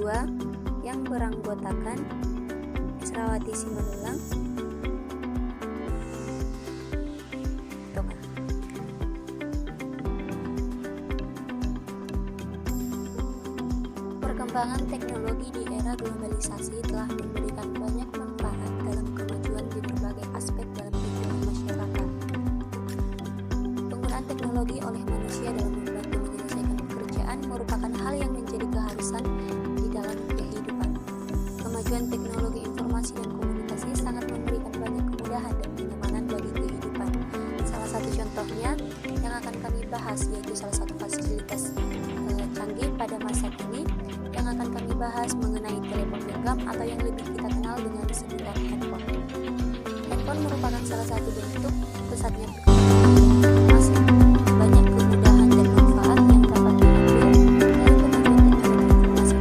kedua yang beranggotakan Esrawati Simanulang, perkembangan teknologi di era globalisasi telah memberikan banyak manfaat dalam kemajuan di berbagai aspek dalam kehidupan masyarakat. Penggunaan teknologi oleh manusia dalam membantu menyelesaikan pekerjaan merupakan hal yang menjadi keharusan di dalam kehidupan. Kemajuan teknologi informasi dan komunikasi sangat memberikan banyak kemudahan dan kenyamanan bagi kehidupan. Salah satu contohnya yang akan kami bahas yaitu salah satu fasilitas canggih pada masa kini yang akan kami bahas mengenai telepon genggam atau yang lebih kita kenal dengan sebutan handphone. Handphone merupakan salah satu bentuk pesatnya perkembangan informasi. Banyak kemudahan dan manfaat yang dapat diambil dari kemajuan teknologi informasi.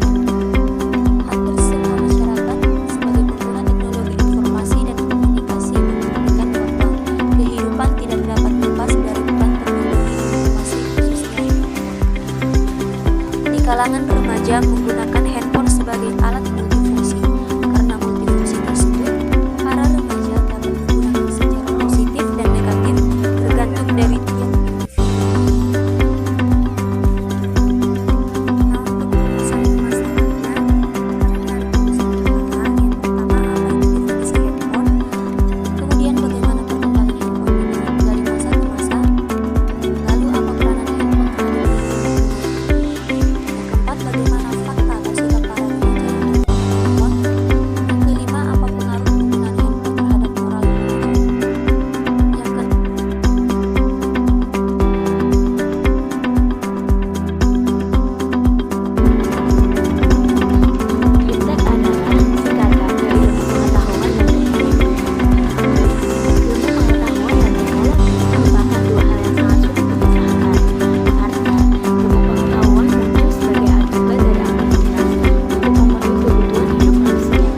Hampir semua masyarakat sebagai pengguna teknologi informasi dan komunikasi membuktikan bahwa kehidupan tidak dapat lepas dari peran teknologi informasi khususnya. Di kalangan remaja menggunakan handphone sebagai alat multifungsi. Karena multifungsi tersebut, para remaja dapat menggunakan secara positif dan negatif tergantung dari tiap individu. Nah, untuk pembahasan masalahnya, yang pertama apa itu definisi handphone, kemudian bagaimana perkembangan handphone dari masa ke masa, lalu apa peranan handphone terhadap kehidupan. Yang keempat, bagaimana fakta atau sikap para remaja yang menggunakan handphone. Yang kelima, apa pengaruh penggunaan handphone terhadap moral remaja. Yang keenam, Iptek adalah singkatan dari ilmu pengetahuan dan teknologi. Ilmu pengetahuan dan teknologi merupakan dua hal yang sangat sulit dipisahkan, karena ilmu pengetahuan muncul sebagai akibat dari aktivitas untuk memenuhi kebutuhan hidup manusia,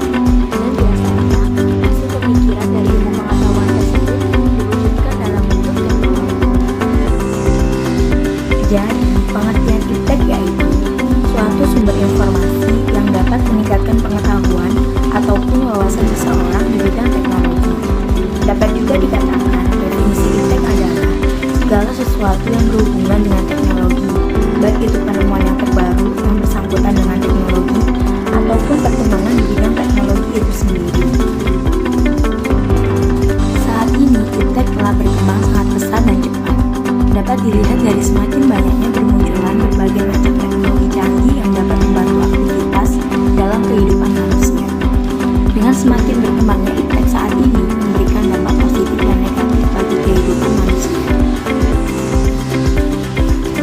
dan biasanya hasil pemikiran dari ilmu pengetahuan tersebut diwujudkan dalam bentuk teknologi. Jadi, pengertian iptek yaitu suatu sumber informasi yang dapat meningkatkan pengetahuan ataupun wawasan seseorang di bidang teknologi. Dapat juga dikatakan definisi iptek adalah segala sesuatu yang berhubungan dengan teknologi, baik itu penemuan yang terbaru yang bersangkutan dengan teknologi ataupun perkembangan di bidang teknologi itu sendiri. Saat ini iptek telah berkembang sangat pesat dan cepat. Dapat dilihat dari semakin banyaknya bermunculan berbagai macam teknologi canggih yang dapat membantu aktivitas dalam kehidupan manusia. Dengan semakin berkembangnya iptek saat ini memberikan dampak positif dan negatif bagi kehidupan manusia.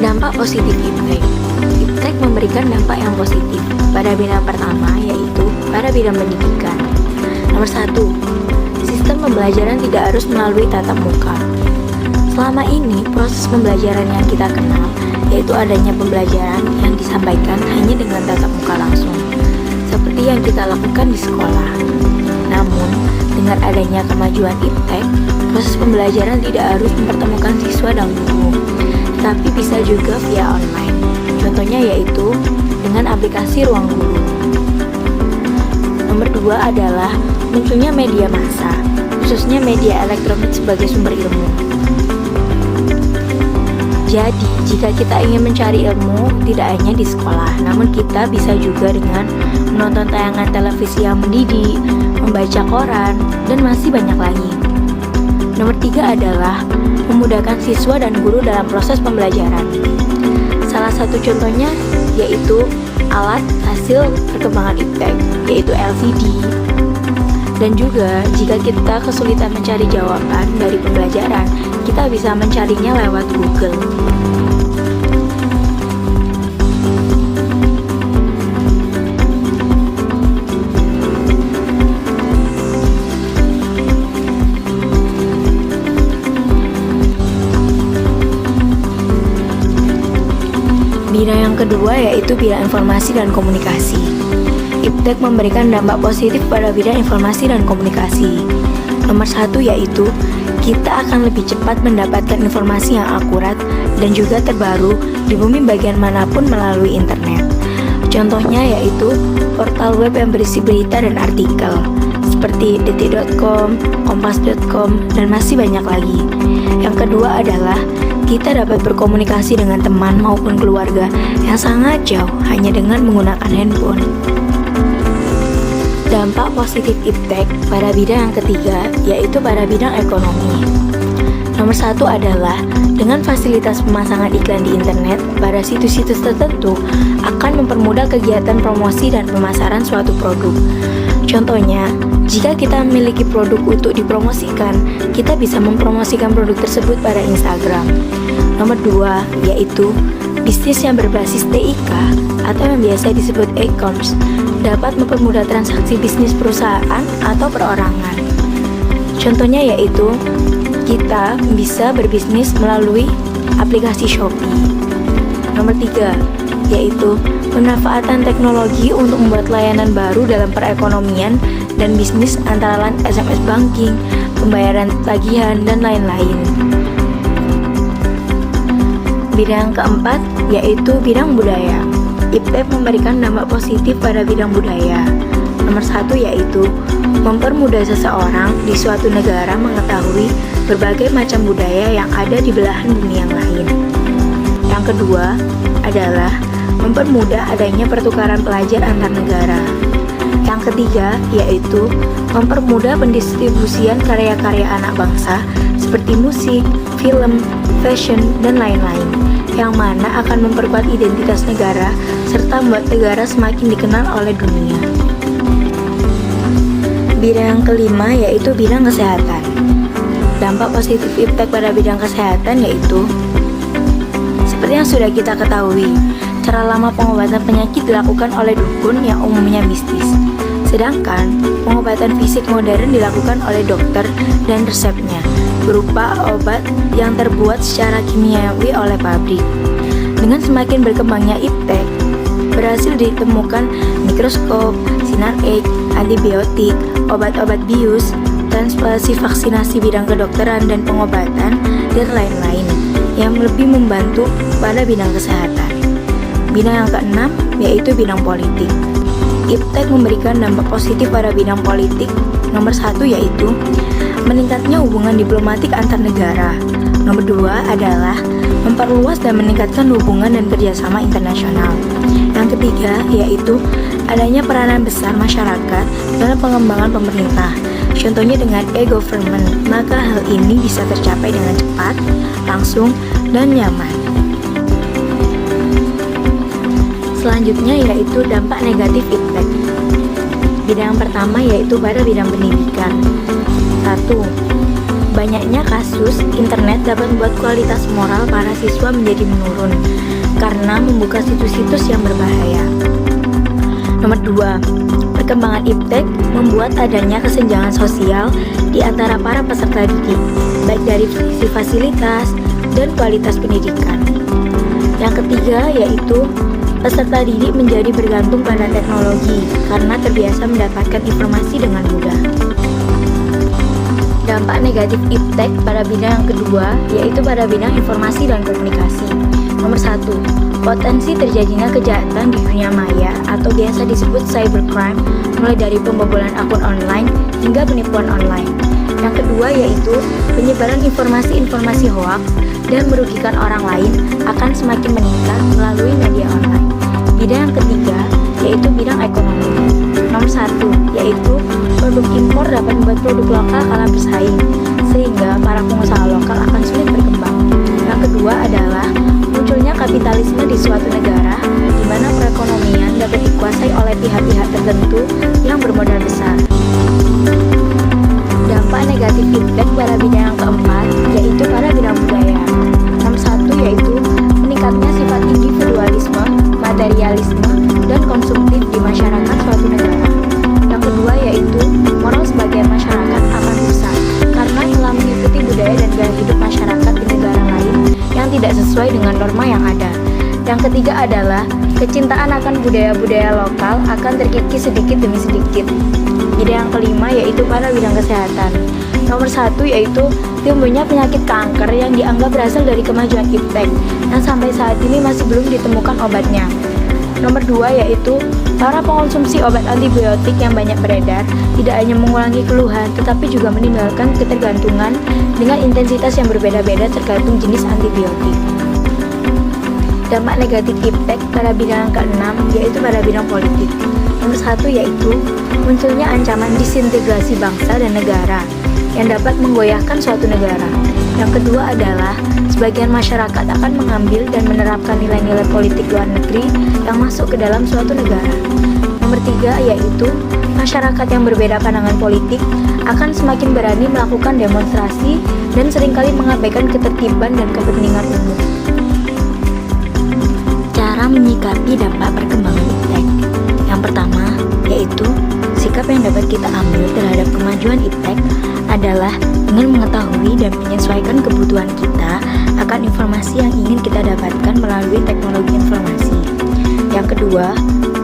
Dampak positif iptek. Iptek memberikan dampak yang positif pada bidang pertama yaitu pada bidang pendidikan. Nomor 1, sistem pembelajaran tidak harus melalui tatap muka. Selama ini, proses pembelajaran yang kita kenal yaitu adanya pembelajaran yang disampaikan hanya dengan tatap muka langsung, seperti yang kita lakukan di sekolah. Namun, dengan adanya kemajuan iptek, proses pembelajaran tidak harus mempertemukan siswa dan guru, tetapi bisa juga via online. Contohnya yaitu dengan aplikasi Ruang Guru. Nomor 2 adalah munculnya media massa, khususnya media elektronik sebagai sumber ilmu. Jadi, jika kita ingin mencari ilmu, tidak hanya di sekolah, namun kita bisa juga dengan menonton tayangan televisi yang mendidik, membaca koran, dan masih banyak lagi. Nomor 3 adalah memudahkan siswa dan guru dalam proses pembelajaran. Salah satu contohnya yaitu alat hasil perkembangan iptek, yaitu LCD. Dan juga, jika kita kesulitan mencari jawaban dari pembelajaran, kita bisa mencarinya lewat Google. Bidang yang kedua yaitu bidang informasi dan komunikasi. Iptek memberikan dampak positif pada bidang informasi dan komunikasi. Nomor 1 yaitu kita akan lebih cepat mendapatkan informasi yang akurat dan juga terbaru di bumi bagian manapun melalui internet. Contohnya yaitu portal web yang berisi berita dan artikel seperti detik.com, kompas.com, dan masih banyak lagi. Yang kedua adalah kita dapat berkomunikasi dengan teman maupun keluarga yang sangat jauh hanya dengan menggunakan handphone. Dampak positif iptek pada bidang yang ketiga yaitu pada bidang ekonomi. Nomor satu adalah dengan fasilitas pemasangan iklan di internet pada situs-situs tertentu akan mempermudah kegiatan promosi dan pemasaran suatu produk. Contohnya, jika kita memiliki produk untuk dipromosikan, kita bisa mempromosikan produk tersebut pada Instagram. Nomor dua yaitu bisnis yang berbasis TIK atau yang biasa disebut e-commerce dapat mempermudah transaksi bisnis perusahaan atau perorangan. Contohnya yaitu kita bisa berbisnis melalui aplikasi Shopee. Nomor 3 yaitu pemanfaatan teknologi untuk membuat layanan baru dalam perekonomian dan bisnis antara lain SMS banking, pembayaran tagihan, dan lain-lain. Bidang keempat yaitu bidang budaya. Iptek memberikan dampak positif pada bidang budaya. Nomor 1 yaitu mempermudah seseorang di suatu negara mengetahui berbagai macam budaya yang ada di belahan bumi yang lain. Yang kedua adalah mempermudah adanya pertukaran pelajar antar negara. Yang ketiga yaitu mempermudah pendistribusian karya-karya anak bangsa seperti musik, film, fashion, dan lain-lain, yang mana akan memperkuat identitas negara serta membuat negara semakin dikenal oleh dunia. Bidang yang kelima yaitu bidang kesehatan. Dampak positif iptek pada bidang kesehatan yaitu seperti yang sudah kita ketahui, cara lama pengobatan penyakit dilakukan oleh dukun yang umumnya mistis. Sedangkan pengobatan fisik modern dilakukan oleh dokter dan resepnya berupa obat yang terbuat secara kimiawi oleh pabrik. Dengan semakin berkembangnya iptek, berhasil ditemukan mikroskop, sinar X, antibiotik, obat-obat bius, transplantasi, vaksinasi bidang kedokteran dan pengobatan, dan lain-lain yang lebih membantu pada bidang kesehatan. Bidang yang keenam yaitu bidang politik. Iptek memberikan dampak positif pada bidang politik. Nomor 1 yaitu meningkatnya hubungan diplomatik antar negara. Nomor 2 adalah memperluas dan meningkatkan hubungan dan kerjasama internasional. Yang ketiga yaitu adanya peranan besar masyarakat dalam pengembangan pemerintah. Contohnya dengan e-government, maka hal ini bisa tercapai dengan cepat, langsung, dan nyaman. Selanjutnya yaitu dampak negatif iptek. Bidang pertama yaitu pada bidang pendidikan. 1. Banyaknya kasus internet dapat membuat kualitas moral para siswa menjadi menurun karena membuka situs-situs yang berbahaya. Nomor 2. Perkembangan iptek membuat adanya kesenjangan sosial di antara para peserta didik, baik dari sisi fasilitas dan kualitas pendidikan. Yang ketiga yaitu peserta didik menjadi bergantung pada teknologi karena terbiasa mendapatkan informasi dengan mudah. Dampak negatif iptek pada bidang yang kedua yaitu pada bidang informasi dan komunikasi. Nomor 1. Potensi terjadinya kejahatan di dunia maya atau biasa disebut cybercrime, mulai dari pembobolan akun online hingga penipuan online. Yang kedua yaitu penyebaran informasi-informasi hoaks dan merugikan orang lain akan semakin meningkat melalui media online. Bidang yang ketiga yaitu bidang ekonomi. Nomor 1 yaitu produk impor dapat membuat produk lokal kalah bersaing, sehingga para pengusaha lokal akan sulit berkembang. Yang kedua adalah munculnya kapitalisme di suatu negara, di mana perekonomian dapat dikuasai oleh pihak-pihak tertentu yang bermodal besar. Dampak negatif iptek pada bidang yang keempat yaitu pada bidang budaya. Nomor 1 yaitu meningkatnya sifat individualisme, materialisme, dan konsumtif di masyarakat suatu negara. Yang kedua yaitu moral sebagian masyarakat akan rusak karena telah mengikuti budaya dan gaya hidup masyarakat di negara lain yang tidak sesuai dengan norma yang ada. Yang ketiga adalah kecintaan akan budaya-budaya lokal akan terkikis sedikit demi sedikit. Bidang yang kelima yaitu pada bidang kesehatan. Nomor 1 yaitu timbulnya penyakit kanker yang dianggap berasal dari kemajuan iptek yang sampai saat ini masih belum ditemukan obatnya. Nomor 2 yaitu para pengonsumsi obat antibiotik yang banyak beredar tidak hanya mengulangi keluhan tetapi juga meninggalkan ketergantungan dengan intensitas yang berbeda-beda tergantung jenis antibiotik. Dampak negatif iptek pada bidang ke-6 yaitu pada bidang politik. Nomor 1 yaitu munculnya ancaman disintegrasi bangsa dan negara yang dapat menggoyahkan suatu negara. Yang kedua adalah sebagian masyarakat akan mengambil dan menerapkan nilai-nilai politik luar negeri yang masuk ke dalam suatu negara. Nomor 3 yaitu masyarakat yang berbeda pandangan politik akan semakin berani melakukan demonstrasi dan seringkali mengabaikan ketertiban dan kepentingan umum. Cara menyikapi dampak perkembangan iptek. Yang pertama yaitu sikap yang dapat kita ambil terhadap kemajuan iptek adalah dengan mengetahui dan menyesuaikan kebutuhan kita akan informasi yang ingin kita dapatkan melalui teknologi informasi. Yang kedua,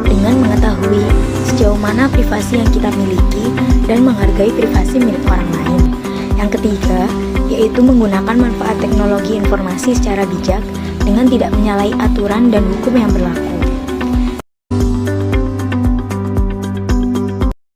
dengan mengetahui sejauh mana privasi yang kita miliki dan menghargai privasi milik orang lain. Yang ketiga, yaitu menggunakan manfaat teknologi informasi secara bijak dengan tidak menyalahi aturan dan hukum yang berlaku.